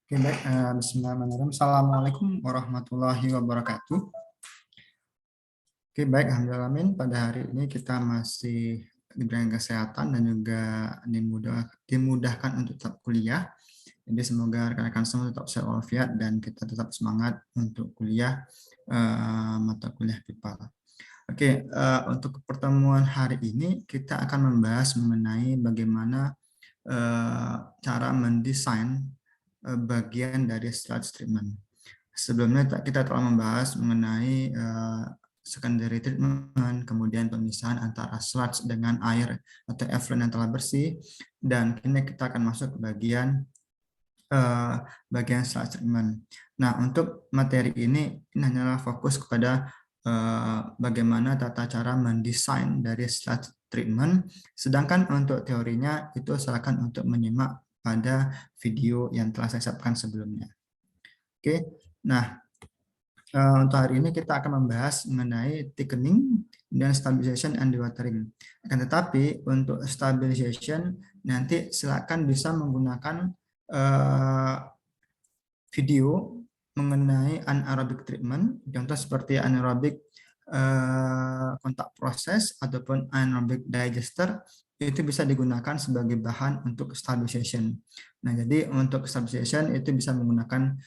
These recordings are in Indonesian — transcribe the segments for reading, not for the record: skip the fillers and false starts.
Oke, baik. Bismillahirrahmanirrahim. Assalamualaikum warahmatullahi wabarakatuh. Oke, baik. Alhamdulillah, pada hari ini kita masih diberikan kesehatan dan juga dimudahkan untuk tetap kuliah. Jadi semoga rekan-rekan semua tetap sehat walafiat dan kita tetap semangat untuk kuliah mata kuliah PIPAL. Oke, untuk pertemuan hari ini kita akan membahas mengenai bagaimana cara mendesain bagian dari slide treatment. Sebelumnya kita telah membahas mengenai secondary treatment, kemudian pemisahan antara sludge dengan air atau effluent yang telah bersih, dan kini kita akan masuk ke bagian sludge treatment. Nah, untuk materi ini hanyalah fokus kepada bagaimana tata cara mendesain dari sludge treatment, sedangkan untuk teorinya itu silakan untuk menyimak pada video yang telah saya siapkan sebelumnya. Oke, nah untuk hari ini kita akan membahas mengenai thickening dan stabilization and dewatering. Akan tetapi untuk stabilization nanti silakan bisa menggunakan video mengenai anaerobic treatment, contoh seperti anaerobic kontak proses ataupun anaerobic digester, itu bisa digunakan sebagai bahan untuk stabilization. Nah, jadi untuk stabilization itu bisa menggunakan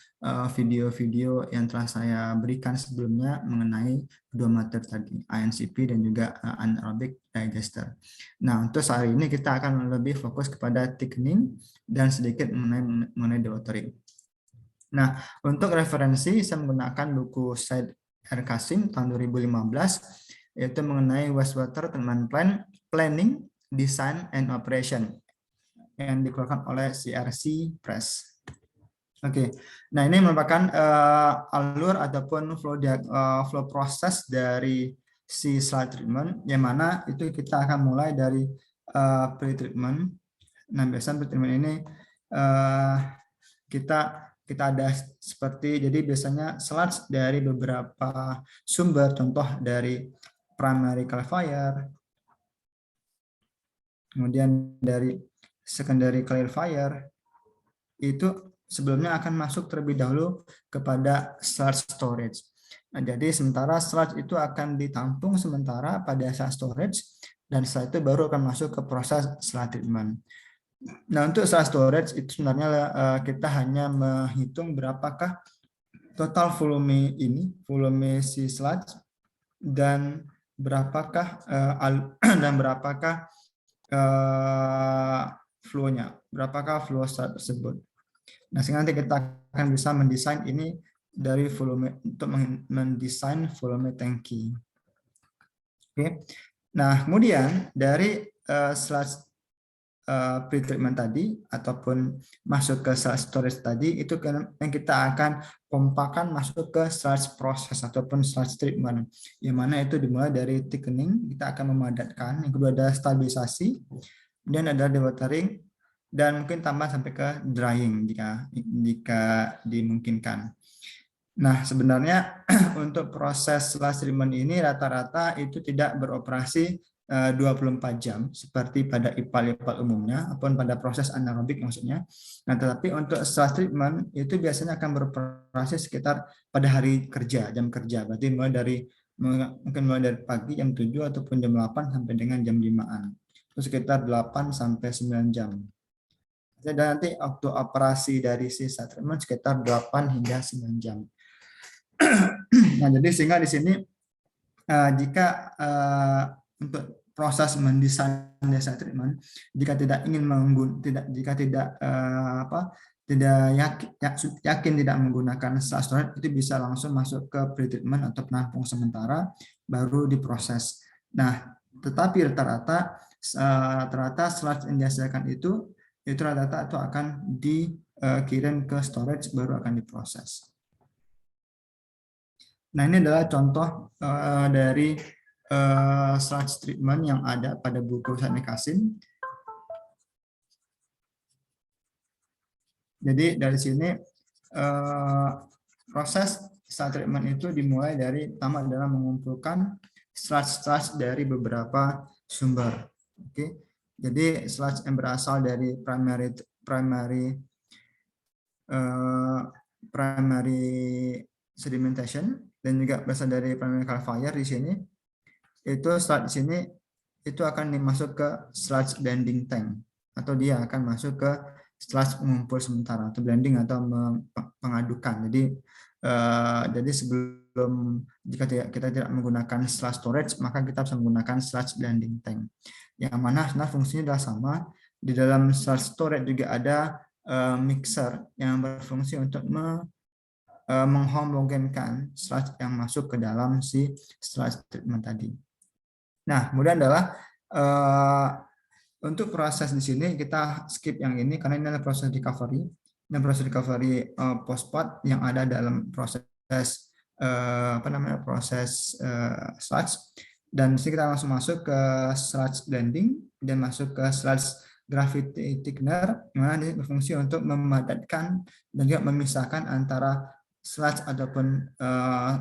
video-video yang telah saya berikan sebelumnya mengenai dua materi tadi, INCP dan juga anaerobic digester. Nah, untuk saat ini kita akan lebih fokus kepada thickening dan sedikit mengenai dewatering. Nah, untuk referensi saya menggunakan buku Said R. Qasim tahun 2015, yaitu mengenai wastewater treatment planning, design, and operation yang dikeluarkan oleh CRC Press. Oke, nah ini merupakan alur ataupun flow proses dari si slide treatment, yang mana itu kita akan mulai dari pre-treatment. Nah, biasanya pre-treatment ini kita ada seperti, jadi biasanya sludge dari beberapa sumber, contoh dari primary clarifier, kemudian dari secondary clarifier, itu sebelumnya akan masuk terlebih dahulu kepada sludge storage. Nah, jadi sementara sludge itu akan ditampung sementara pada saat storage, dan setelah itu baru akan masuk ke proses sludge treatment. Nah, untuk sludge storage itu sebenarnya kita hanya menghitung berapakah total volume si sludge, dan berapakah flow-nya, berapakah flow sludge tersebut. Nah, sehingga nanti kita akan bisa mendesain ini dari volume untuk mendesain volume tangki. Oke. Nah, kemudian dari sludge pre-treatment tadi ataupun masuk ke sludge storage tadi, itu yang kita akan pompakan masuk ke sludge process ataupun sludge treatment, yang mana itu dimulai dari thickening, kita akan memadatkan, yang kedua ada stabilisasi, dan ada dewatering, dan mungkin tambah sampai ke drying jika dimungkinkan. Nah, sebenarnya untuk proses sludge treatment ini rata-rata itu tidak beroperasi 24 jam seperti pada IPAL umumnya ataupun pada proses anaerobik maksudnya. Nah, tetapi untuk sludge treatment itu biasanya akan beroperasi sekitar pada hari kerja, jam kerja. Berarti mungkin mulai dari pagi jam 7 ataupun jam 8 sampai dengan jam 5-an. Itu sekitar 8 sampai 9 jam. Dan nanti waktu operasi dari si sludge treatment sekitar 8 hingga 9 jam. Nah, jadi sehingga di sini jika untuk proses mendesain desa treatment, jika tidak ingin yakin tidak menggunakan sludge storage, itu bisa langsung masuk ke pre-treatment atau penampung sementara baru diproses. Nah, tetapi rata-rata sludge yang dihasilkan itu rata-rata itu akan dikirim ke storage baru akan diproses. Nah, ini adalah contoh dari sludge treatment yang ada pada buku Said Qasim. Jadi dari sini proses sludge treatment itu dimulai dari pertama adalah mengumpulkan sludge dari beberapa sumber. Oke. Jadi sludge yang berasal dari primary primary sedimentation dan juga berasal dari primary clarifier di sini. Itu sludge di sini itu akan dimasuk ke sludge blending tank, atau dia akan masuk ke sludge pengumpul sementara atau blending atau pengadukan. Jadi sebelum jika kita tidak menggunakan sludge storage, maka kita bisa menggunakan sludge blending tank. Yang mana sebenarnya fungsinya adalah sama. Di dalam sludge storage juga ada mixer yang berfungsi untuk menghomogenkan sludge yang masuk ke dalam si sludge treatment tadi. Nah, kemudian adalah untuk proses di sini kita skip yang ini karena ini adalah proses recovery. Dan proses recovery post-pot yang ada dalam proses proses sludge. Dan di sini kita langsung masuk ke sludge blending dan masuk ke sludge gravity thickener, yang mana ini berfungsi untuk memadatkan dan juga memisahkan antara sludge ataupun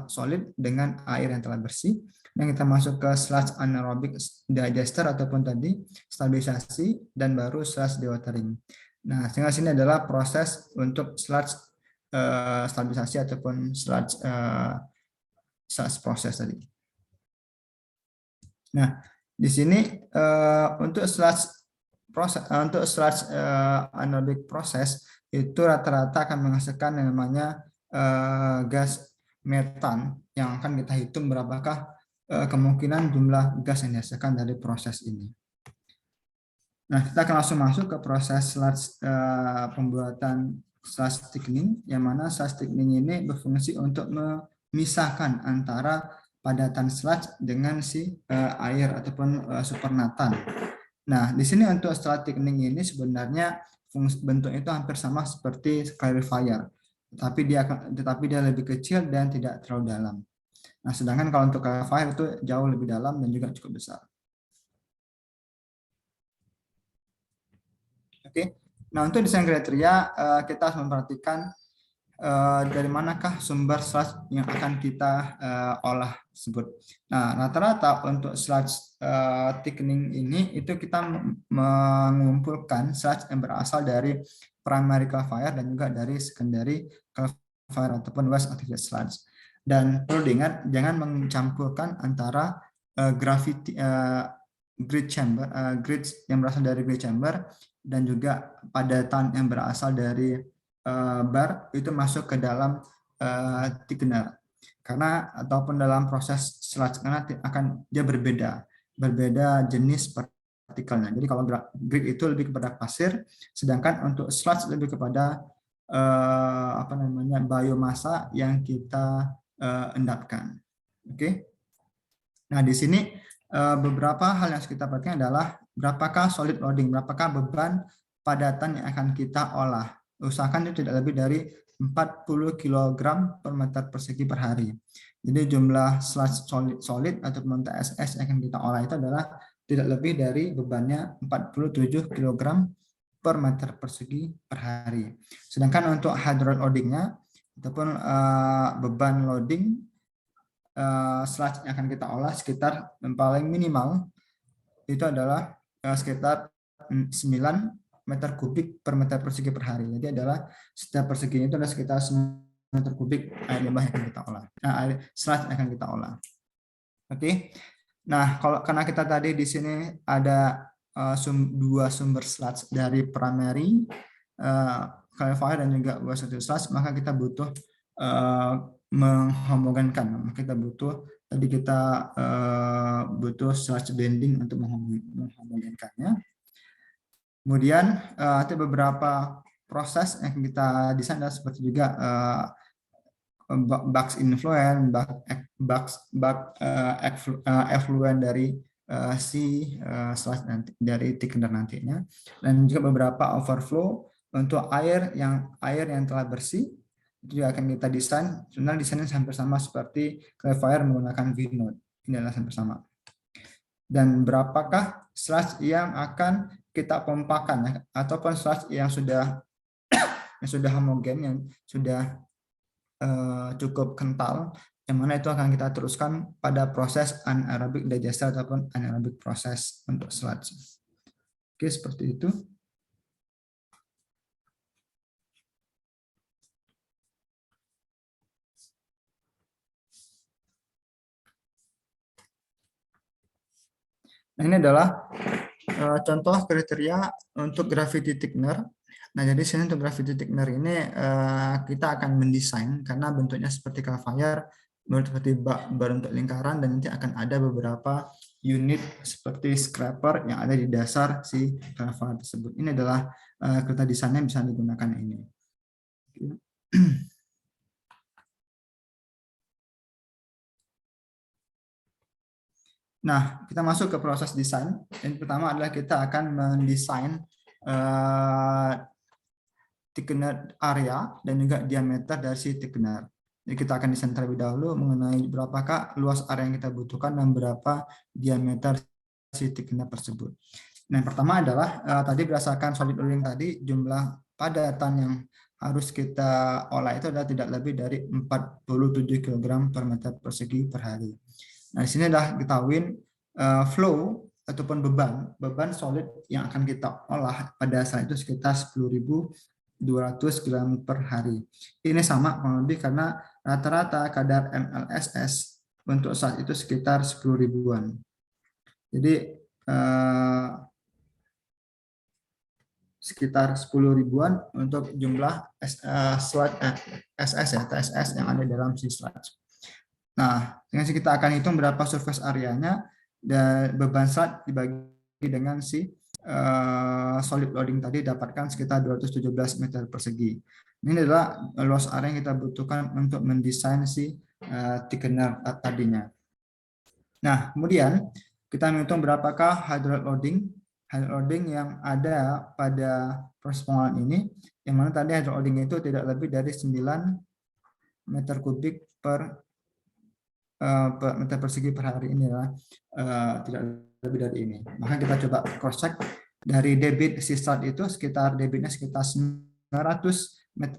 solid dengan air yang telah bersih. Dan kita masuk ke sludge anaerobic digester ataupun tadi stabilisasi, dan baru sludge dewatering. Nah, sehingga sini adalah proses untuk sludge stabilisasi ataupun sludge proses tadi. Nah, di sini untuk sludge proses anaerobic proses itu rata-rata akan menghasilkan yang namanya gas metan, yang akan kita hitung berapakah kemungkinan jumlah gas yang dihasilkan dari proses ini. Nah, kita akan langsung masuk ke proses pembuatan sludge thickening, yang mana sludge thickening ini berfungsi untuk memisahkan antara padatan sludge dengan si air ataupun supernatan. Nah, di sini untuk sludge thickening ini sebenarnya bentuknya itu hampir sama seperti clarifier, tetapi dia lebih kecil dan tidak terlalu dalam. Nah, sedangkan kalau untuk clarifier itu jauh lebih dalam dan juga cukup besar. Oke. Nah, untuk desain kriteria kita harus memperhatikan dari manakah sumber sludge yang akan kita olah tersebut. Nah, rata-rata untuk sludge thickening ini itu kita mengumpulkan sludge yang berasal dari primary clarifier dan juga dari secondary clarifier ataupun waste activated sludge. Dan perlu diingat, jangan mencampurkan antara gravity grid chamber, grid yang berasal dari grid chamber dan juga padatan yang berasal dari bar itu masuk ke dalam thickener, karena ataupun dalam proses sludge, karena akan dia berbeda jenis partikelnya. Jadi kalau grid itu lebih kepada pasir, sedangkan untuk sludge lebih kepada biomasa yang kita endapkan. Oke. Nah, di sini beberapa hal yang harus kita perhatikan adalah berapakah solid loading, berapakah beban padatan yang akan kita olah. Usahakan itu tidak lebih dari 40 kg per meter persegi per hari. Jadi jumlah sludge solid ataupun TSS yang akan kita olah itu adalah tidak lebih dari bebannya 47 kg per meter persegi per hari. Sedangkan untuk hydraulic loadingnya ataupun beban loading sludge yang akan kita olah sekitar yang paling minimal itu adalah sekitar 9 meter kubik per meter persegi per hari. Jadi adalah setiap perseginya itu adalah sekitar 9 meter kubik air limbah yang akan kita olah. Air sludge yang akan kita olah. Oke. Nah, karena kita tadi di sini ada dua sumber sludge dari primary clarifier dan juga waste activated sludge, maka kita butuh menghomogenkan. Kita butuh sludge blending untuk menghomogenkannya. Kemudian ada beberapa proses yang kita desain adalah seperti juga Bax influent, effluent dari si sludge nanti, dari thickener nantinya, dan juga beberapa overflow untuk air yang telah bersih. Itu juga akan kita desain. Sebenarnya desainnya hampir sama seperti clarifier menggunakan V-node. Ini adalah hampir sama. Dan berapakah sludge yang akan kita pompakan, ataupun sludge yang sudah homogen, yang sudah cukup kental, yang mana itu akan kita teruskan pada proses anaerobic digester ataupun anaerobic proses untuk sludge. Oke, seperti itu. Nah, ini adalah contoh kriteria untuk gravity thickener. Nah, jadi sini untuk gravity thickener ini kita akan mendesain karena bentuknya seperti clavier, seperti berbentuk lingkaran, dan nanti akan ada beberapa unit seperti scraper yang ada di dasar si clavier tersebut. Ini adalah kriteria desainnya yang bisa digunakan ini. Nah, kita masuk ke proses desain. Yang pertama adalah kita akan mendesain thickener area dan juga diameter dari si thickener. Jadi kita akan desain terlebih dahulu mengenai berapakah luas area yang kita butuhkan dan berapa diameter si thickener tersebut. Nah, yang pertama adalah tadi berdasarkan solid loading tadi, jumlah padatan yang harus kita olah itu adalah tidak lebih dari 47 kg per meter persegi per hari. Nah, di sini adalah ketahuin flow ataupun beban solid yang akan kita olah pada saat itu sekitar 10.200 gram per hari. Ini sama kurang lebih karena rata-rata kadar MLSS untuk saat itu sekitar 10 ribuan. Jadi sekitar 10 ribuan untuk jumlah SS ya, TSS yang ada dalam si sludge. Nah, dengan kita akan hitung berapa surface areanya dan beban sludge dibagi dengan si solid loading tadi dapatkan sekitar 217 meter persegi. Ini adalah luas area yang kita butuhkan untuk mendesain si thickener tadinya. Nah, kemudian kita menghitung berapakah hydraulic loading yang ada pada proses pengolahan ini, yang mana tadi hydraulic loading itu tidak lebih dari 9 meter kubik per meter persegi per hari ini adalah tidak lebih dari ini. Maka kita coba cross check dari debit si start itu sekitar debitnya sekitar 902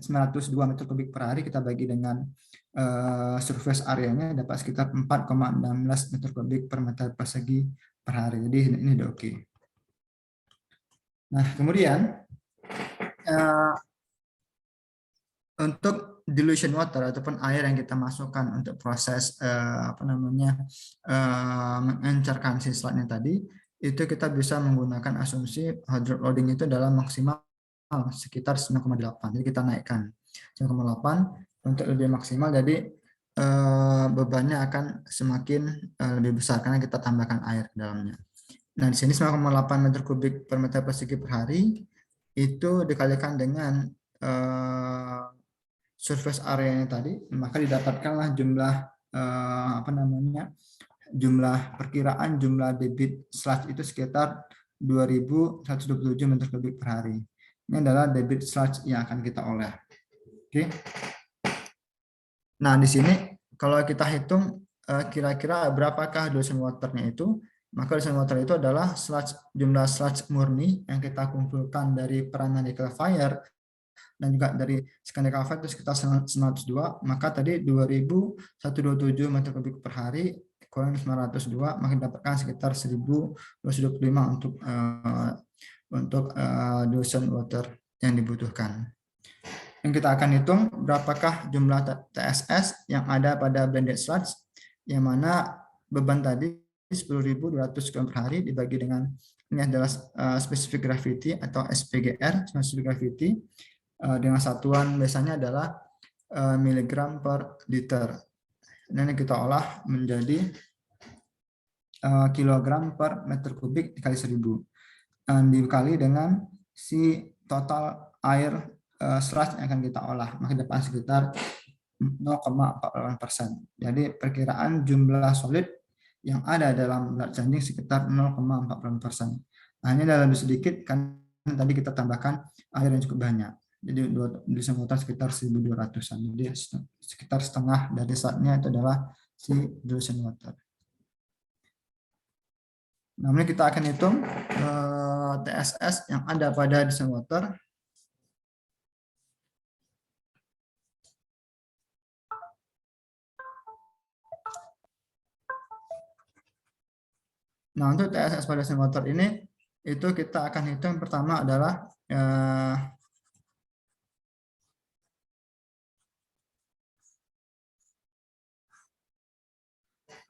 meter kubik per hari, kita bagi dengan surface areanya dapat sekitar 4,16 meter kubik per meter persegi per hari. Jadi ini udah oke. Nah, kemudian untuk dilution water ataupun air yang kita masukkan untuk proses mengencerkan si slide-nya tadi, itu kita bisa menggunakan asumsi hydraulic loading itu adalah maksimal sekitar 9,8. Jadi kita naikkan 9,8 untuk lebih maksimal, jadi bebannya akan semakin lebih besar karena kita tambahkan air ke dalamnya. Nah, di sini 9,8 meter kubik per meter persegi per hari itu dikalikan dengan surface area tadi, maka didapatkanlah jumlah jumlah perkiraan jumlah debit sludge itu sekitar 2.127 meter kubik per hari. Ini adalah debit sludge yang akan kita olah. Oke. Nah, di sini kalau kita hitung kira-kira berapakah dilution water-nya itu, maka dilution water itu adalah jumlah sludge murni yang kita kumpulkan dari peranan di clavier dan juga dari scanner clavier itu sekitar 902, maka tadi 2.127 meter kubik per hari kurang 902, maka dapatkan sekitar 1.225 untuk dilution water yang dibutuhkan. Yang kita akan hitung berapakah jumlah TSS yang ada pada blended sludge, yang mana beban tadi 10.200 gram per hari dibagi dengan, ini adalah specific gravity atau SPGR, specific gravity, dengan satuan biasanya adalah miligram per liter. Ini kita olah menjadi kilogram per meter kubik dikali 1.000. Dikali dengan si total air sludge yang akan kita olah, maka dapat sekitar 0,48%. Jadi perkiraan jumlah solid yang ada dalam blood changing sekitar 0,48%. Nah, ini adalah lebih sedikit kan tadi kita tambahkan air yang cukup banyak. Jadi dilution water sekitar 1.200-an. Jadi sekitar setengah dari sludge-nya itu adalah si dilution water. Namun kita akan hitung TSS yang ada pada dilution water. Nah, untuk TSS pada dilution water ini, itu kita akan hitung pertama adalah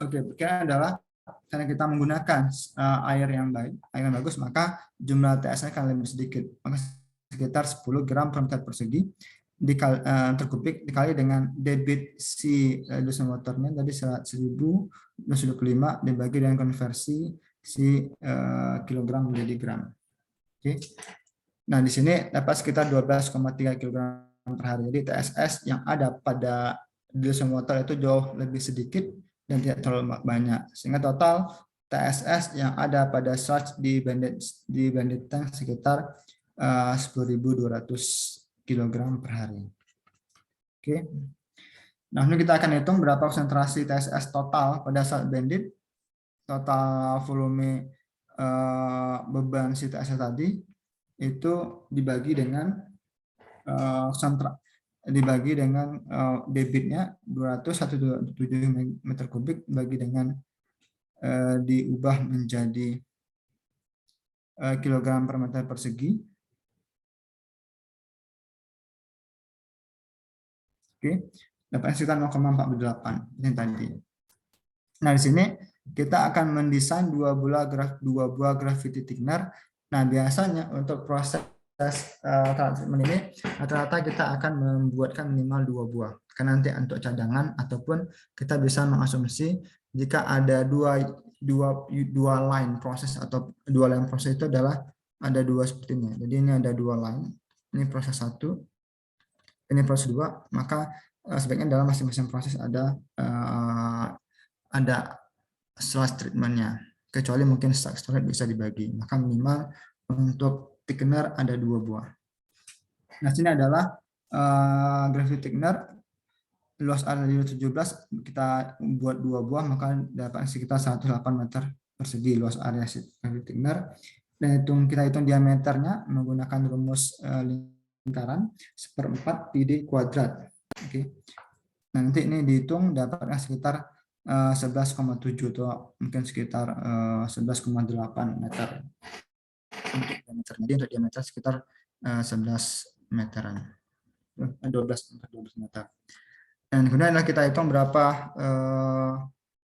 perkiraan adalah karena kita menggunakan air yang baik, air yang bagus, maka jumlah TS-nya akan lebih sedikit, maka sekitar 10 gram per meter persegi terkubik dikali dengan debit si dosen waternya tadi 1025 dibagi dengan konversi si kilogram menjadi gram. Oke. Nah, di sini dapat sekitar 12,3 kg per hari. Jadi TSS yang ada pada dosen water itu jauh lebih sedikit dan tidak terlalu banyak. Sehingga total TSS yang ada pada sludge di banded tank sekitar 10.200 kg per hari. Oke. Nah, ini kita akan hitung berapa konsentrasi TSS total pada saat banded, total volume beban si TSS tadi itu dibagi dengan debitnya 201,7 meter kubik bagi dengan diubah menjadi kilogram per meter persegi. Oke, dapat sekitar 0,48 ini tadi. Nah, di sini kita akan mendesain dua buah gravity thickener. Nah, biasanya untuk proses treatment ini rata-rata kita akan membuatkan minimal 2 buah. Karena nanti untuk cadangan ataupun kita bisa mengasumsi jika ada dua line proses atau dua line proses itu adalah ada dua seperti ini. Jadi ini ada 2 line. Ini proses 1, ini proses 2, maka sebaiknya dalam masing-masing proses ada sludge treatmentnya, kecuali mungkin stack storage bisa dibagi, maka minimal untuk thickener ada 2 buah. Nah, sini adalah gravity thickener luas area 17, kita buat 2 buah maka dapat sekitar 108 meter persegi luas area gravity thickener. Dan kita hitung diameternya menggunakan rumus lingkaran 1/4 PD kuadrat. Oke. Nah, nanti ini dihitung dapatnya sekitar 11,7 atau mungkin sekitar 11,8 meter untuk diameternya. Jadi untuk diameter sekitar 11 meteran, 12 meter. Dan kemudian kita hitung berapa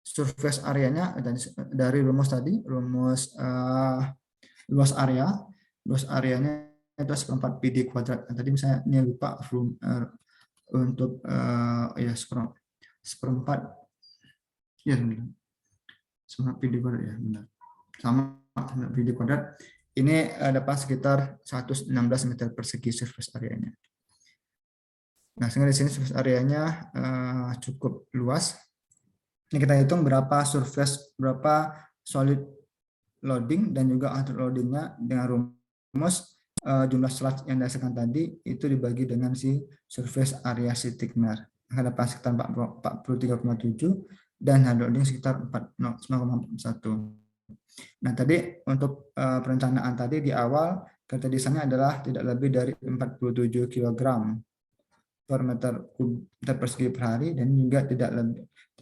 surface areanya dari rumus tadi, rumus luas areanya itu 1/4 PD kuadrat. Tadi misalnya ini lupa untuk ya 1/4 ya benar. Sama PD kuadrat ya benar. Sama PD kuadrat ini dapat sekitar 116 meter persegi surface areanya. Nah, sehingga di sini surface areanya cukup luas. Ini kita hitung berapa solid loading dan juga outward loadingnya dengan rumus jumlah sludge yang dihasilkan tadi itu dibagi dengan si surface area si thickener. Maka dapat sekitar 43,7 dan hard loading sekitar 9,41. Nah, tadi untuk perencanaan tadi di awal kata desainnya adalah tidak lebih dari 47 kg per meter persegi per hari dan juga tidak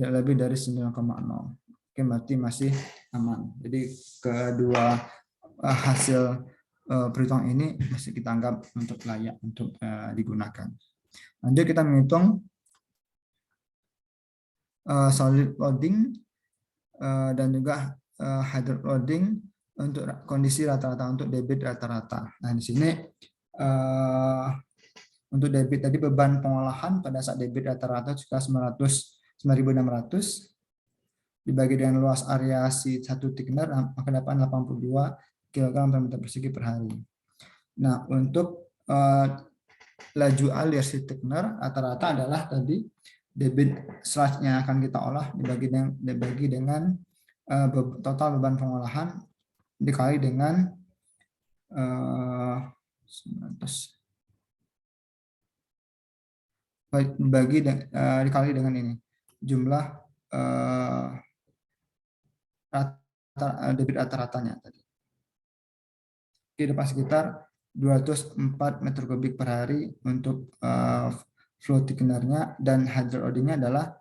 lebih dari 9,0. Oke, berarti masih aman. Jadi kedua hasil perhitungan ini masih kita anggap untuk layak untuk digunakan. Lanjut kita menghitung solid loading dan juga hydro loading untuk kondisi rata-rata untuk debit rata-rata. Nah, di sini untuk debit tadi beban pengolahan pada saat debit rata-rata sekitar 9.600 dibagi dengan luas area si satu thickener maka dapat 82 kg per meter persegi per hari. Nah, untuk laju alir si thickener rata-rata adalah tadi debit sludge yang akan kita olah dibagi dengan total beban pengolahan dikali dengan dikali dengan ini jumlah debit rata-ratanya tadi. Oke, dapat sekitar 204 meter kubik per hari untuk flow thickenernya dan hydro loadingnya adalah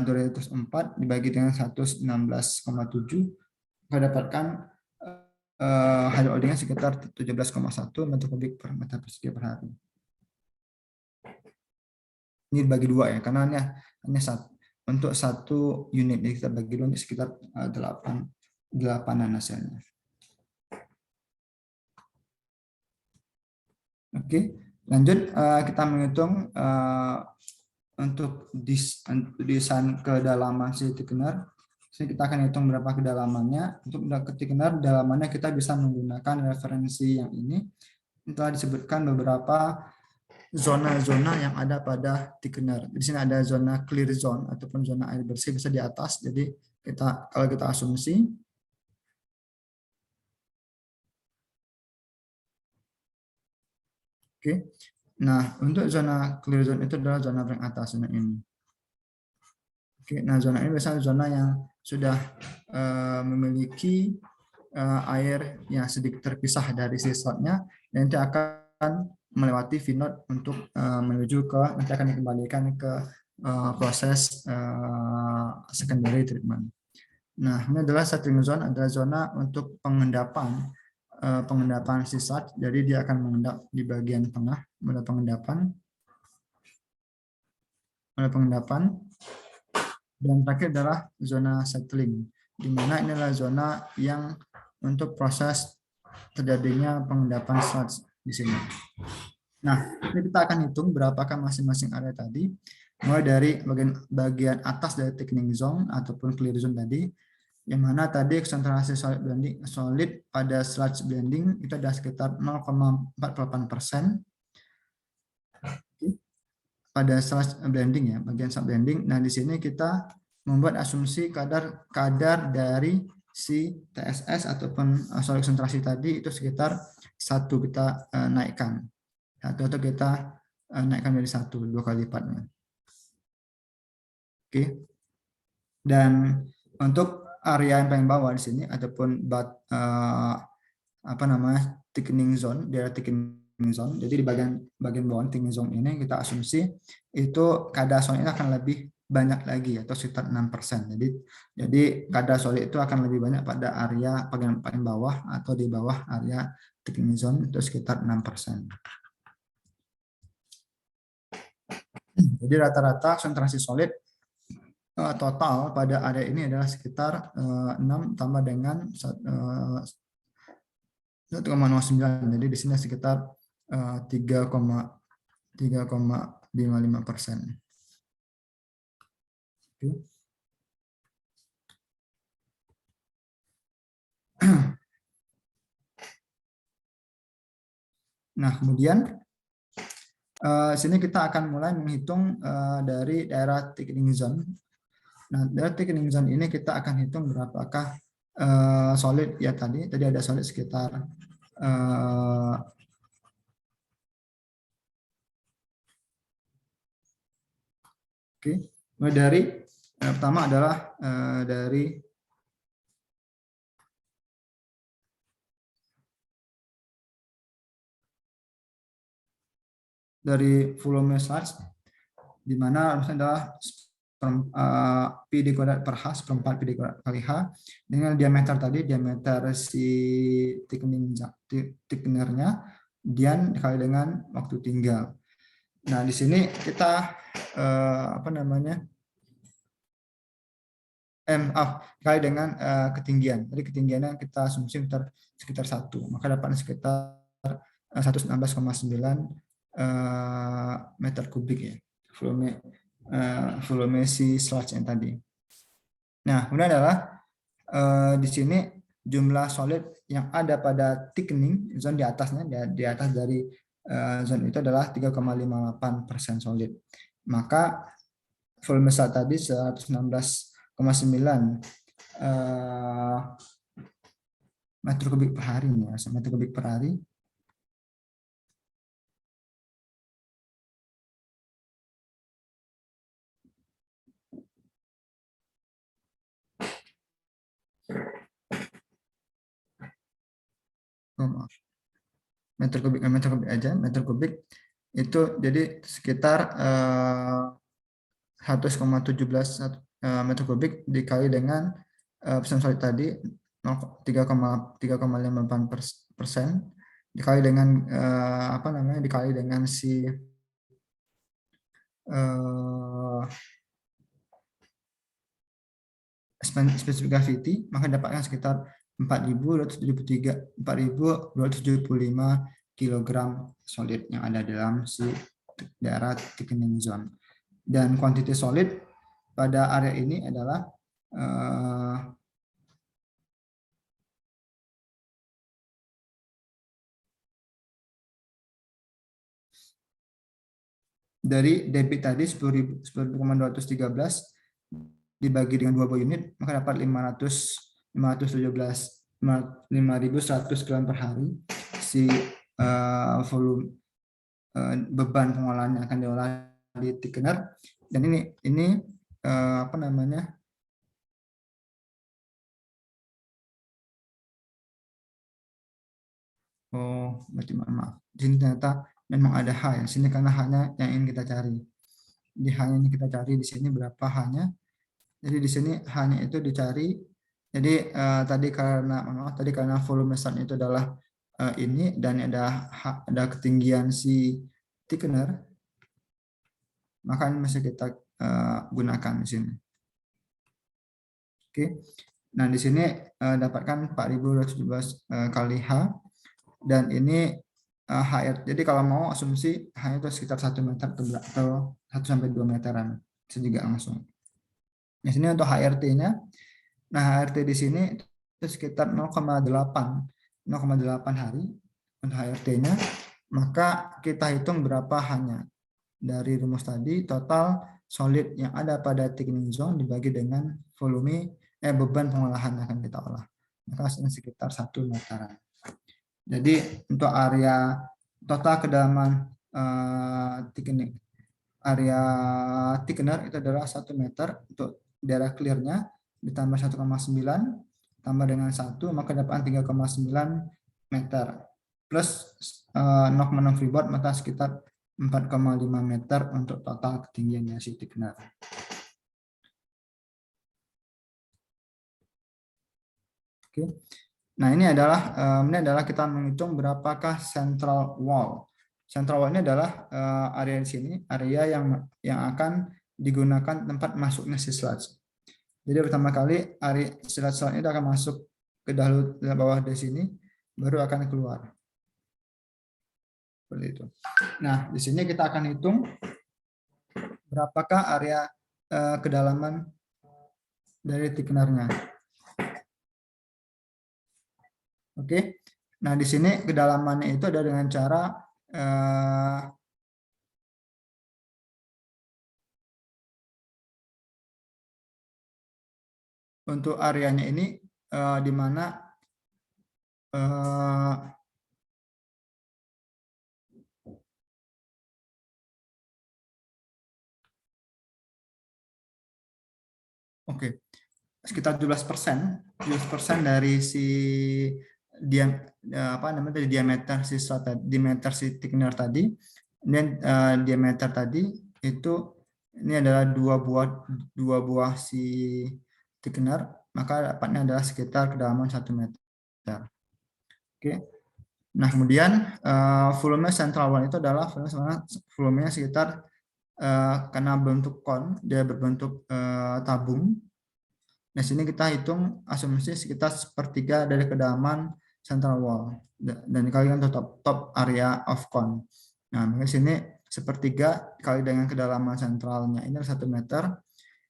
204 dibagi dengan 116,7 mendapatkan hydro loadingnya sekitar 17,1 meter kubik per meter persegi per hari. Ini dibagi 2 ya, karena hanya 1. untuk satu unit. Jadi kita bagi dulu sekitar 8 hasilnya. Oke, lanjut kita menghitung untuk desain kedalaman si thickener. Jadi kita akan hitung berapa kedalamannya. Untuk thickener kedalamannya kita bisa menggunakan referensi yang ini. Telah disebutkan beberapa zona-zona yang ada pada thickener. Di sini ada zona clear zone ataupun zona air bersih bisa di atas. Jadi kalau kita asumsi oke. Nah, untuk zona clear zone itu adalah zona paling atas, zona ini. Oke, nah zona ini biasanya zona yang sudah memiliki air yang sedikit terpisah dari sisotnya dan nanti akan melewati V-node untuk menuju ke nanti akan dikembalikan ke proses secondary treatment. Nah, ini adalah settling zone, adalah zona untuk pengendapan sisat. Jadi dia akan mengendap di bagian tengah, mulai pengendapan, dan terakhir adalah zona settling, di mana ini adalah zona yang untuk proses terjadinya pengendapan sludge di sini. Nah, ini kita akan hitung berapakah masing-masing area tadi, mulai dari bagian atas dari thickening zone ataupun clear zone tadi, yang mana tadi konsentrasi solid pada sludge blending itu ada sekitar 0,48%. Pada sludge blending ya, bagian sludge blending. Nah, di sini kita membuat asumsi kadar dari si TSS ataupun solid konsentrasi tadi itu sekitar 1 kita naikkan. Atau kita naikkan dari 1, 2 kali lipatnya. Oke. Dan untuk area yang paling bawah di sini ataupun thickening zone, daerah thickening zone. Jadi di bagian bawah thickening zone ini kita asumsi itu kadar solid ini akan lebih banyak lagi atau sekitar 6%. Jadi kadar solid itu akan lebih banyak pada area bagian paling bawah atau di bawah area thickening zone itu sekitar 6%. Jadi rata-rata konsentrasi solid total pada area ini adalah sekitar 6 tambah dengan 1,09. Jadi di sini sekitar 3,55%. Nah, kemudian sini kita akan mulai menghitung dari daerah thickening zone. Nah, dari thickening zone ini kita akan hitung berapakah solid ya tadi ada solid sekitar oke. Mulai dari pertama adalah dari volume sludge, di mana adalah P dikuadrat per H seperempat P dikuadrat kali H dengan diameter tadi, diameter si thickenernya dian dikali dengan waktu tinggal. Nah, di sini kita kali dengan ketinggian. Jadi ketinggiannya kita asumsi sekitar 1, maka dapat sekitar 116,9 meter kubik ya, volume si sludge yang tadi. Nah, kemudian adalah di sini jumlah solid yang ada pada thickening zone di atasnya, di atas dari zone itu adalah 3,58% solid. Maka volume sludge tadi 116,9 meter kubik per hari ya, meter kubik per hari. Meter kubik aja, meter kubik itu jadi sekitar 100,17 meter kubik dikali dengan persen solid tadi 3,58% dikali dengan dikali dengan si specific gravity, maka dapatkan sekitar 4.275 kilogram solid yang ada dalam si daerah thickening zone. Dan quantity solid pada area ini adalah dari debit tadi 10.213 dibagi dengan 2 buah unit, maka dapat 5.100 gram per hari si volume beban pengolahan yang akan diolah di thickener. Dan ini apa namanya, berarti maaf, di sini ternyata memang ada H ya. Sini karena hanya yang ingin kita cari. Di hanya ini kita cari di sini berapa hanya. Jadi di sini hanya itu dicari. Jadi tadi karena volume start itu adalah ini, dan ada ketinggian si thickener, maka ini masih kita gunakan di sini. Oke. Nah, di sini dapatkan 4.217 kali H, dan ini HR. Jadi kalau mau asumsi hanya itu sekitar 1 meter atau 1 sampai 2 meteran. Bisa juga langsung. Di sini untuk HRT-nya. Nah, HRT di sini itu sekitar 0,8 hari untuk HRT-nya. Maka kita hitung berapa hanya dari rumus tadi, total solid yang ada pada thickening zone dibagi dengan volume beban pengolahan yang akan kita olah. Maka hasilnya sekitar 1 meteran. Jadi untuk area total kedalaman thickening, area thickener itu adalah 1 meter untuk daerah clearnya, ditambah 1,9 tambah dengan 1, maka dapat 3,9 meter plus 0,6 freeboard, maka sekitar 4,5 meter untuk total ketinggiannya si thickener. Oke. Nah, ini adalah kita menghitung berapakah central wall. Central wall ini adalah area di sini, area yang akan digunakan tempat masuknya si sludge. Jadi pertama kali area sludge itu akan masuk ke dalam bawah dari sini, baru akan keluar. Seperti itu. Nah, di sini kita akan hitung berapakah area kedalaman dari thickenernya. Oke. Nah, di sini kedalamannya itu ada dengan cara untuk areanya ini di mana sekitar 17% dari si diameter si thickener tadi, dan diameter tadi itu ini adalah dua buah si thickener, maka dapatnya adalah sekitar kedalaman 1 meter. Oke. Nah, kemudian volume central wall itu adalah volumenya sekitar karena bentuk kon, dia berbentuk tabung. Nah, sini kita hitung asumsi sekitar 1/3 dari kedalaman central wall, dan dikalikan top area of cone. Nah, maka sini 1/3 kali dengan kedalaman sentralnya ini 1 meter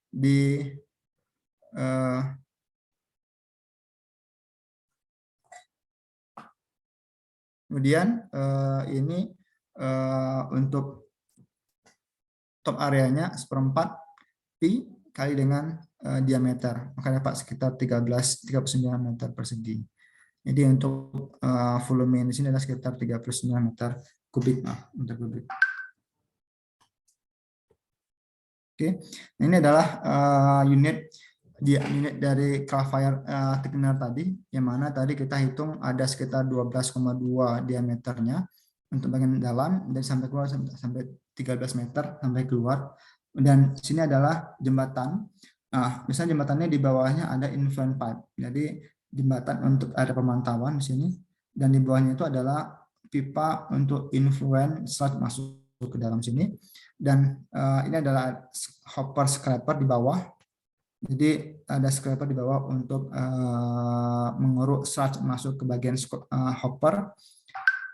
di kemudian ini untuk top areanya 1/4 pi kali dengan diameter, maka dapat sekitar 39 meter persegi. Jadi untuk volume di sini adalah sekitar 39 meter kubik. Oke, nah, ini adalah unit dari clavier thickener tadi, yang mana tadi kita hitung ada sekitar 12,2 diameternya untuk bagian dalam, dan sampai keluar sampai 13 meter sampai keluar. Dan sini adalah jembatan. Nah, misalnya jembatannya di bawahnya ada influent pipe. Jadi jembatan untuk area pemantauan di sini, dan di bawahnya itu adalah pipa untuk influent sludge masuk ke dalam sini. Dan ini adalah hopper scraper di bawah. Jadi ada scraper di bawah untuk menguruk sludge masuk ke bagian hopper.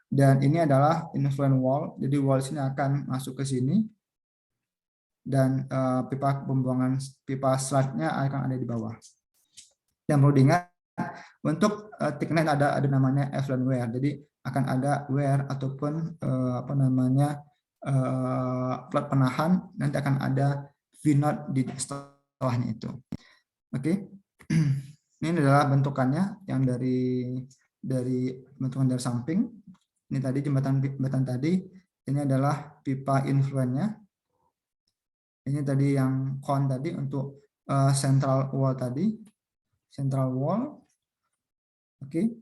Dan ini adalah influent wall. Jadi wall sini akan masuk ke sini. Dan pipa pembuangan pipa sludge-nya akan ada di bawah. Yang perlu diingat, untuk thickener ada namanya effluent wear. Jadi akan ada wear ataupun apa namanya plat penahan, nanti akan ada V-knot di setelahnya itu. Oke. Ini adalah bentukannya yang dari bentukan dari samping. Ini tadi jembatan tadi, ini adalah pipa influentnya. Ini tadi yang con tadi untuk central wall tadi, central wall. Oke.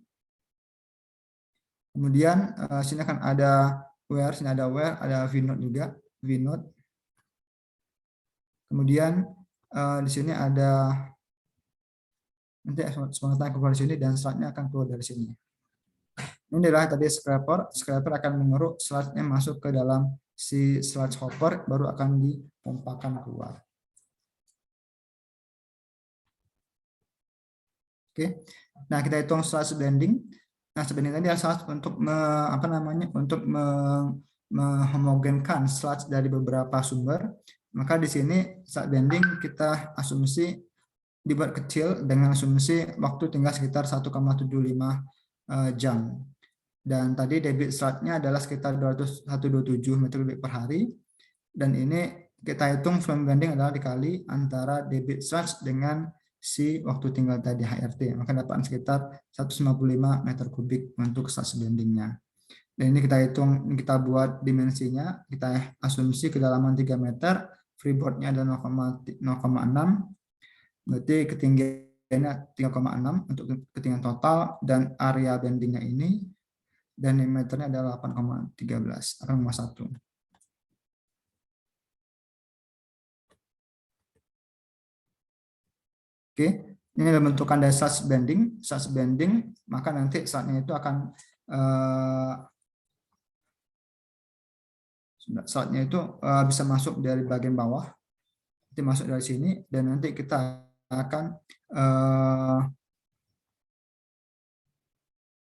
Kemudian sini akan ada wear, sini ada wear, ada V-knot juga, V-knot. Kemudian di sini ada nanti semangatnya keluar dari sini dan slide-nya akan keluar dari sini. Ini adalah tadi scraper akan mengeruk sludge-nya masuk ke dalam si sludge hopper, baru akan dipompakan keluar. Oke, nah kita hitung sludge bending. Nah sebenarnya tadi adalah untuk untuk menghomogenkan sludge dari beberapa sumber. Maka di sini sludge bending kita asumsi dibuat kecil dengan asumsi waktu tinggal sekitar 1,75 jam. Dan tadi debit sludge-nya adalah sekitar 127 meter kubik per hari. Dan ini kita hitung fluent bending adalah dikali antara debit sludge dengan si waktu tinggal tadi HRT. Maka dapat sekitar 155 meter kubik untuk sludge bendingnya. Dan ini kita hitung, kita buat dimensinya, kita asumsi kedalaman 3 meter, freeboard-nya adalah 0,6, berarti ketinggiannya 3,6 untuk ketinggian total, dan area bendingnya ini dan diameternya adalah 8,13, 8,1. Oke, ini adalah bentukan dari sludge bending, maka nanti sludge-nya itu akan sludge-nya itu bisa masuk dari bagian bawah, nanti masuk dari sini, dan nanti kita akan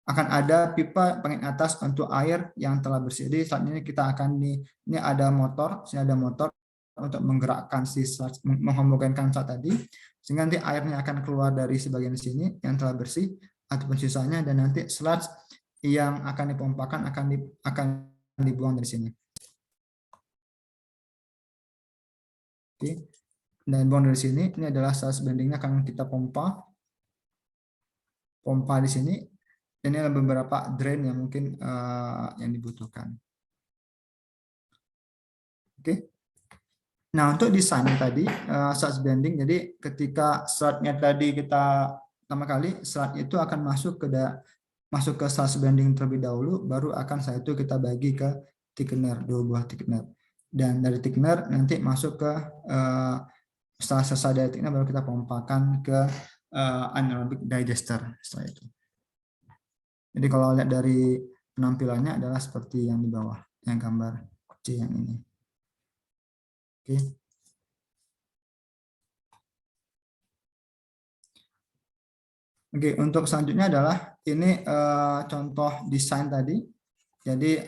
ada pipa paling atas untuk air yang telah bersih. Jadi saat ini kita akan ini ada motor, sini ada motor untuk menggerakkan si sludge, menghomogenkan sludge tadi, sehingga nanti airnya akan keluar dari sebagian sini yang telah bersih ataupun sisanya, dan nanti sludge yang akan dipompakan akan dibuang dari sini. Oke. Dan buang dari sini, ini adalah sludge bendingnya akan kita pompa di sini. Ini adalah beberapa drain yang mungkin yang dibutuhkan. Oke. Nah, untuk desain tadi sludge bending, jadi ketika sludge-nya tadi kita pertama kali sludge itu akan masuk ke sludge bending terlebih dahulu, baru akan setelah itu kita bagi ke thickener, 2 buah thickener. Dan dari thickener nanti masuk ke setelah selesai dari thickener baru kita pompakan ke anaerobic digester setelah itu. Jadi kalau lihat dari penampilannya adalah seperti yang di bawah, yang gambar C yang ini. Oke. Oke, untuk selanjutnya adalah ini contoh desain tadi. Jadi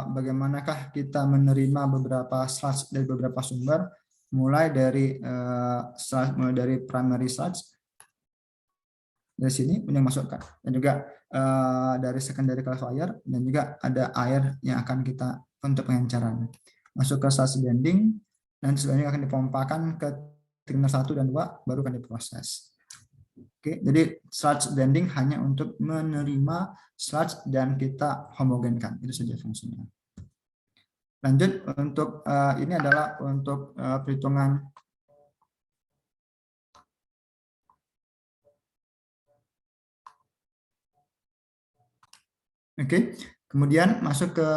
bagaimanakah kita menerima beberapa sludge dari beberapa sumber, mulai dari primary sludge dari sini yang masukkan, dan juga dari secondary classifier, dan juga ada air yang akan kita untuk pengencaran masuk ke sludge bending, dan selanjutnya akan dipompakan ke thickener 1 dan 2, baru akan diproses. Oke, jadi sludge bending hanya untuk menerima sludge dan kita homogenkan, itu saja fungsinya. Lanjut untuk ini adalah untuk perhitungan Oke, kemudian masuk ke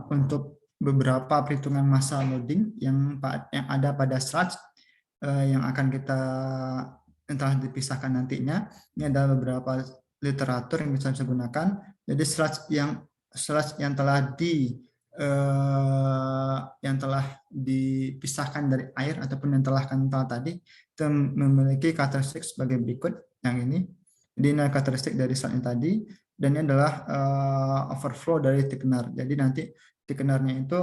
untuk beberapa perhitungan massa loading yang ada pada sludge yang akan kita telah dipisahkan nantinya. Ini ada beberapa literatur yang bisa gunakan. Jadi sludge yang telah yang telah dipisahkan dari air ataupun yang telah kental tadi itu memiliki karakteristik sebagai berikut. Yang ini karakteristik dari slide yang tadi, dan ini adalah overflow dari thickener. Jadi nanti thickenernya itu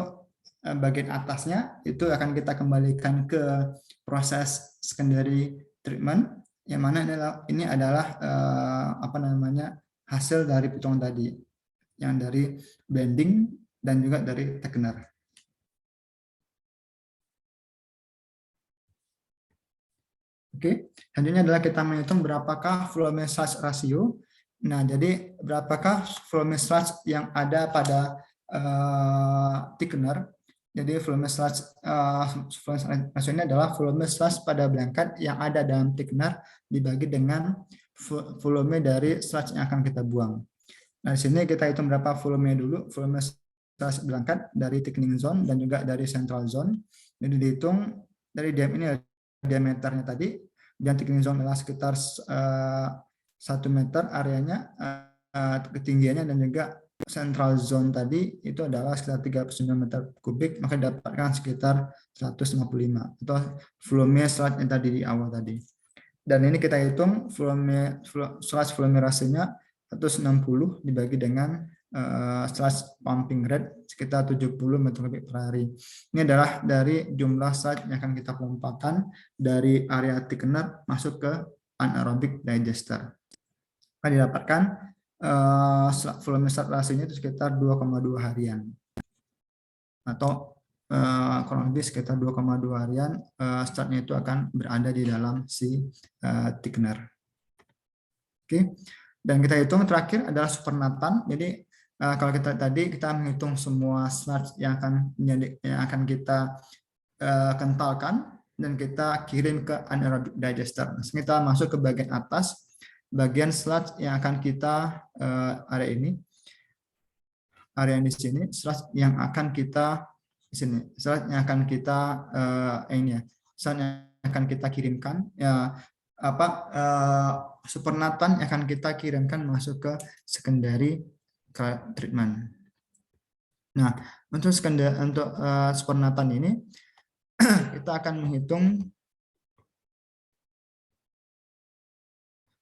bagian atasnya itu akan kita kembalikan ke proses secondary treatment, yang mana ini adalah apa namanya, hasil dari potongan tadi, yang dari blending dan juga dari thickener. Oke, selanjutnya adalah kita menghitung berapakah volume sludge ratio. Nah, jadi berapakah volume sludge yang ada pada thickener. Jadi volume sludge ratio ini adalah volume sludge pada blanket yang ada dalam thickener dibagi dengan volume dari sludge yang akan kita buang. Nah, di sini kita hitung berapa volumenya dulu, volume sludge blanket dari thickening zone dan juga dari central zone. Jadi dihitung dari ini diameternya tadi, dan thickening zone adalah sekitar 1 meter areanya, ketinggiannya, dan juga central zone tadi itu adalah sekitar 39 meter kubik, maka dapatkan sekitar 155 atau volume sludge yang tadi di awal tadi. Dan ini kita hitung volume sludge volume rasionya 160 dibagi dengan sludge pumping rate sekitar 70 meter kubik per hari. Ini adalah dari jumlah sludge yang akan kita pompakan dari area thickener masuk ke anaerobic digester. Akan didapatkan volume sludge rasionya itu sekitar 2,2 harian. Atau kurang lebih sekitar 2,2 harian sludge-nya itu akan berada di dalam si thickener. Oke. Dan kita hitung terakhir adalah supernatan. Jadi kalau kita menghitung semua sludge yang akan kita kentalkan dan kita kirim ke anaerobic digester. Nah, kita masuk ke bagian atas, bagian sludge yang akan kita area di sini, sludge yang akan kita di sini, sludge yang akan kita sludge yang akan kita kirimkan supernatan yang akan kita kirimkan masuk ke secondary treatment. Nah, untuk supernatan ini kita akan menghitung,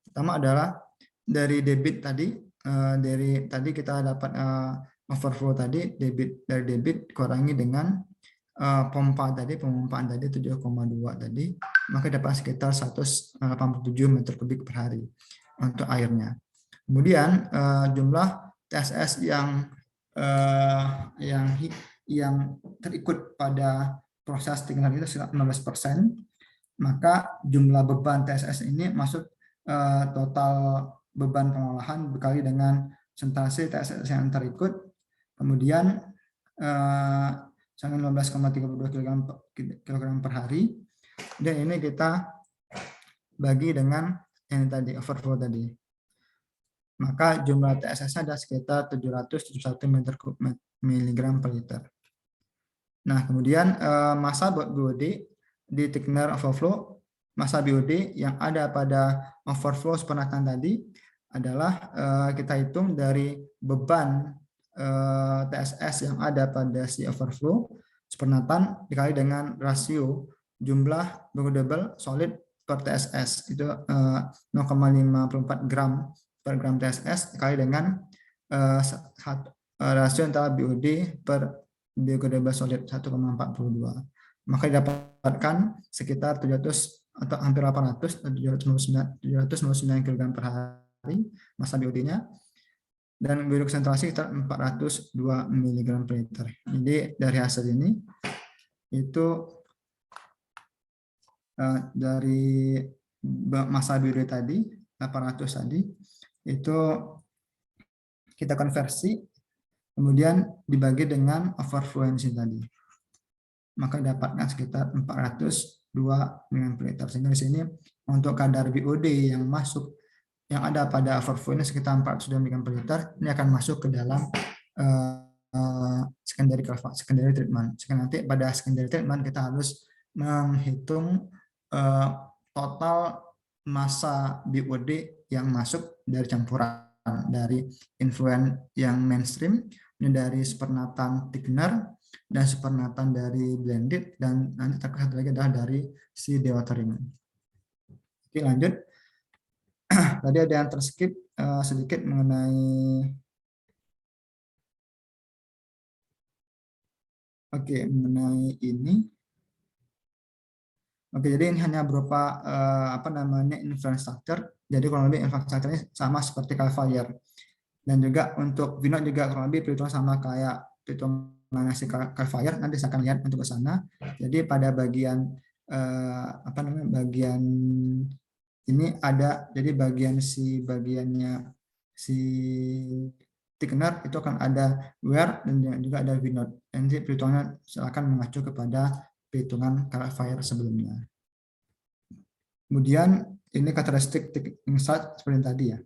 pertama adalah dari debit tadi, dari tadi kita dapat overflow tadi, dari debit kurangi dengan pompaan tadi 7,2 tadi, maka dapat sekitar 187 meter kubik per hari untuk airnya. Kemudian jumlah TSS yang terikut pada proses thickener itu sekitar 15%, maka jumlah beban TSS ini masuk total beban pengolahan berkali dengan persentase TSS yang terikut, kemudian 15,32 kg per hari, dan ini kita bagi dengan yang tadi overflow tadi, maka jumlah TSS ada sekitar 771 miligram per liter. Nah, kemudian massa BOD di thickener overflow, massa BOD yang ada pada overflow supernatan tadi adalah kita hitung dari beban TSS yang ada pada si overflow supernatan dikali dengan rasio jumlah biodegradable solid per TSS, itu 0,54 gram per gram TSS dikali dengan rasio antara BOD per biodegradable solid 1,42, maka didapatkan sekitar 700 atau hampir 800 799 kg per hari massa BOD-nya, dan biodegradable konsentrasi sekitar 402 mg per liter. Jadi dari hasil ini itu dari massa BOD tadi 800 tadi itu kita konversi kemudian dibagi dengan overfluency tadi, maka dapatkan sekitar 402 mg per liter. Sehingga di sini untuk kadar BOD yang masuk yang ada pada overflow ini sekitar 402 mg per liter, ini akan masuk ke dalam secondary treatment. Sekarang nanti pada secondary treatment kita harus menghitung total massa BOD yang masuk dari campuran dari influent yang mainstream ini dari supernatan thickener dan supernatan dari blended, dan nanti satu lagi adalah dari si dewatering. Oke, lanjut. Tadi ada yang terskip sedikit mengenai mengenai ini. Oke, jadi ini hanya berupa infrastruktur. Jadi kurang lebih infrastrukturnya sama seperti Calfire. Dan juga untuk Vinode juga kurang lebih perhitungan sama kayak perhitungan si Calfire. Nanti saya akan lihat untuk ke sana. Jadi pada bagian bagian ini ada, jadi bagiannya si thickener itu akan ada where dan juga ada Vinode. Nanti perhitungannya akan mengacu kepada perhitungan Calfire sebelumnya. Kemudian ini karakteristik insight seperti tadi ya.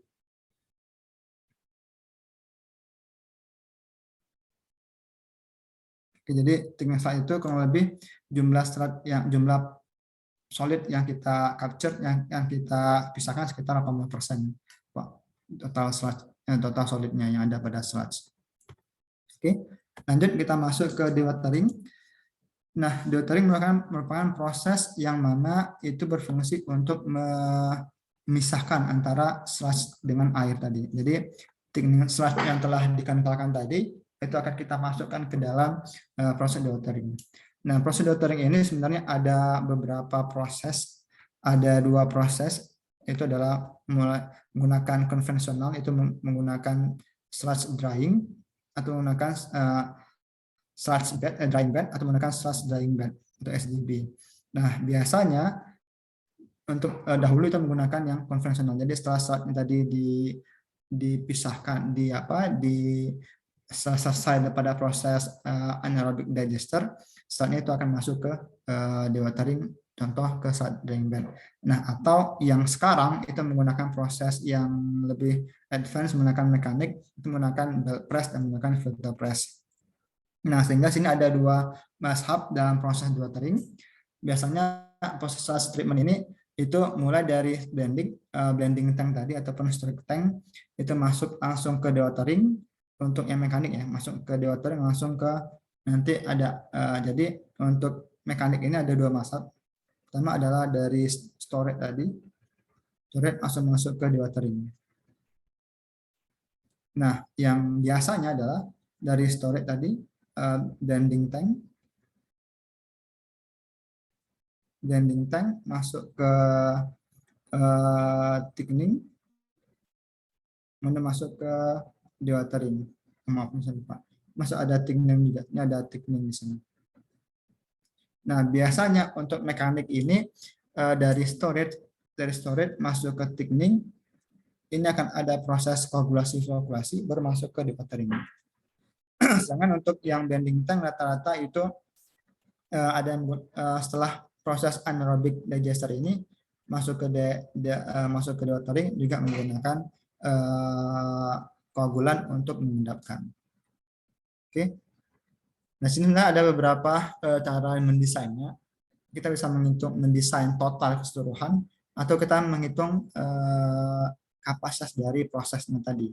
Oke, jadi insight itu kurang lebih jumlah solid yang kita capture, yang kita pisahkan sekitar 80% total solidnya yang ada pada sludge. Oke, lanjut kita masuk ke dewatering. Nah, dewatering merupakan proses yang mana itu berfungsi untuk memisahkan antara sludge dengan air tadi. Jadi sludge yang telah dikentalkan tadi itu akan kita masukkan ke dalam proses dewatering. Nah, proses dewatering ini sebenarnya ada beberapa proses, ada 2 proses. Itu adalah menggunakan konvensional, itu menggunakan sludge drying atau menggunakan sludge bed, drying bed, atau menggunakan sludge drying bed atau SDB. Nah, biasanya untuk dahulu itu menggunakan yang konvensional. Jadi setelah sludge tadi dipisahkan, selesai pada proses anaerobic digester, selanjutnya itu akan masuk ke dewatering, contoh ke sludge drying bed. Nah, atau yang sekarang itu menggunakan proses yang lebih advance, menggunakan mekanik, itu menggunakan belt press dan menggunakan filter press. Nah, sehingga sini ada 2 mazhab dalam proses dewatering. Biasanya proses sludge treatment ini itu mulai dari blending tank tadi ataupun storage tank, itu masuk langsung ke dewatering. Untuk yang mekanik ya, masuk ke dewatering langsung ke nanti ada jadi untuk mekanik ini ada 2 mazhab. Pertama adalah dari storage tadi, storage langsung masuk ke dewatering. Nah, yang biasanya adalah dari storage tadi, blending tank masuk ke thickening, masuk ke dewatering. Maaf, saya lupa. Masuk ada thickening juga. Ini ada thickening di sini. Nah, biasanya untuk mekanik ini dari storage masuk ke thickening, ini akan ada proses koagulasi baru masuk ke dewatering. Sedangkan untuk yang blending tank rata-rata itu ada setelah proses anaerobic digester ini masuk ke dewatering juga menggunakan koagulan untuk mengendapkan. Oke. Nah, sini ada beberapa cara mendesainnya. Kita bisa mendesain total keseluruhan atau kita menghitung kapasitas dari prosesnya tadi.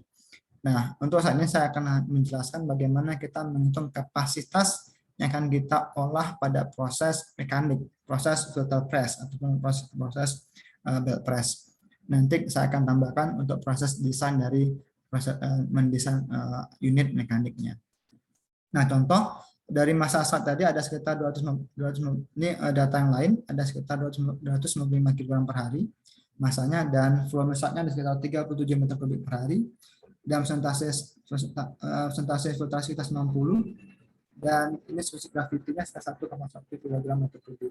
Nah, untuk saat ini saya akan menjelaskan bagaimana kita menghitung kapasitas yang akan kita olah pada proses mekanik, proses filter press ataupun proses belt press. Nanti saya akan tambahkan untuk proses desain dari proses mendesain unit mekaniknya. Nah, contoh dari masa sludge tadi ada sekitar 200 ini data yang lain, ada sekitar 255 kg per hari masanya, dan volume sludge-nya ada sekitar 37 meter kubik per hari, dan persentase filtrasi kita 90, dan ini spesifik gravitinya sekitar 1,1 kg meter kubik.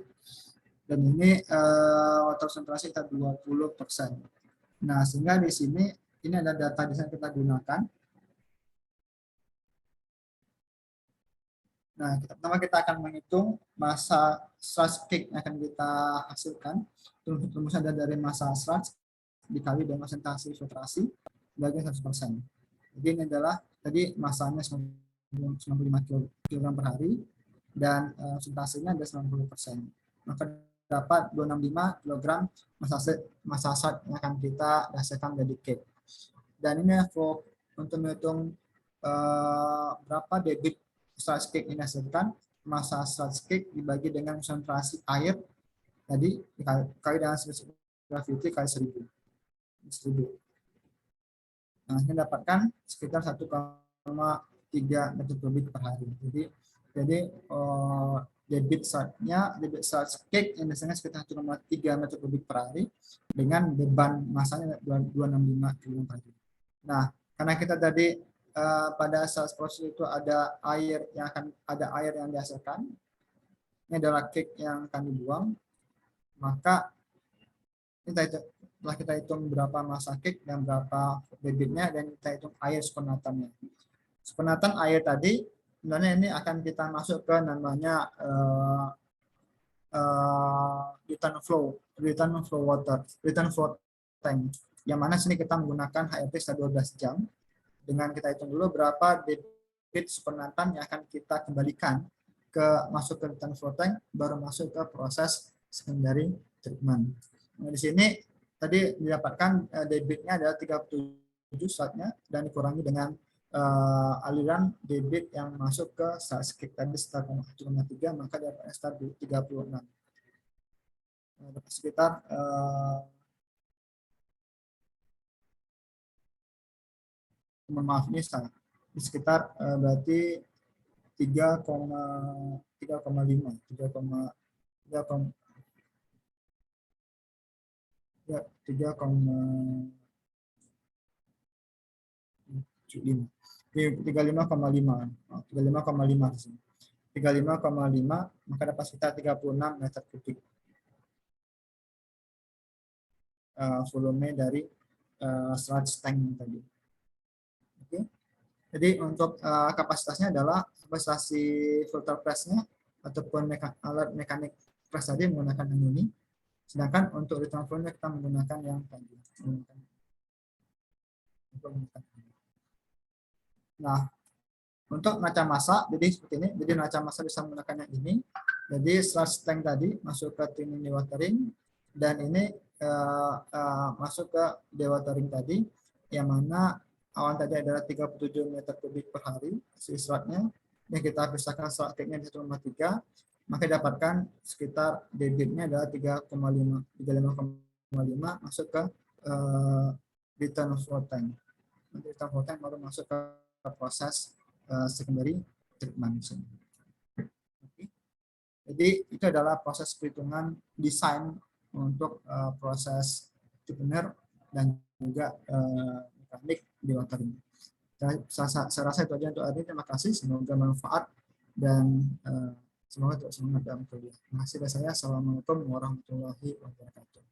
Dan ini water konsentrasi kita 20%. Nah, sehingga di sini ini ada data desain kita gunakan. Nah, pertama kita akan menghitung massa sludge peak yang akan kita hasilkan. Rumusnya ada dari massa sludge dikali dengan konsentrasi filtrasi bagi 100%. Jadi ini adalah tadi massanya 95 kg per hari dan konsentrasinya ada 90%. Maka dapat 265 kg massa sludge yang akan kita hasilkan dari cake. Dan ini untuk menghitung berapa debit sludge cake ini hasilkan, massa sludge cake dibagi dengan konsentrasi air tadi kali dengan specific gravity kali 1000. Nah, ini dapatkan sekitar 1,3 meter kubik per hari. Jadi debit sludge cake yang biasanya sekitar 1,3 meter kubik per hari dengan beban masanya 265 kg per hari. Nah, karena kita tadi pada saat proses itu ada air yang dihasilkan, ini adalah cake yang akan dibuang, maka setelah kita hitung berapa massa cake dan berapa debitnya, dan kita hitung air sepenatannya. Sepenatan air tadi sebenarnya ini akan kita masuk ke namanya return flow tank, yang mana sini kita menggunakan HRT setelah 12 jam. Dengan kita hitung dulu berapa debit sepenatan yang akan kita kembalikan masuk ke return flow tank, baru masuk ke proses secondary treatment. Nah, di sini tadi didapatkan debitnya adalah 37 saatnya, dan dikurangi dengan aliran debit yang masuk ke sludge cake tadi sekitar 1,3, maka dapatnya sekitar 36. Sekitar maaf ini salah, sekitar berarti 3,5 maka dapat sekitar 36 meter kubik volume dari sludge tank tadi. Oke. Jadi untuk kapasitasnya adalah kapasitas filter pressnya ataupun alat mekanik press tadi menggunakan yang ini, sedangkan untuk return flow-nya kita menggunakan yang tadi. Nah, untuk neraca massa, jadi seperti ini. Jadi neraca massa bisa menggunakan yang ini. Jadi sludge tank tadi masuk ke tin dewatering, dan ini masuk ke dewatering tadi, yang mana awan tadi adalah 37 meter kubik per hari si sludge-nya. Ini kita pisahkan sludge cake-nya di 1,3, maka dapatkan sekitar debitnya adalah 35,5 masuk ke return flow tank. Nanti return flow tank baru masuk ke proses secondary treatment. Jadi itu adalah proses perhitungan desain untuk proses deepener dan juga mekanik dewatering. Saya rasa itu aja untuk hari ini. Terima kasih, semoga bermanfaat dan semoga tetap semangat dalam kuliah. Terima kasih dari saya. Assalamualaikum warahmatullahi wabarakatuh.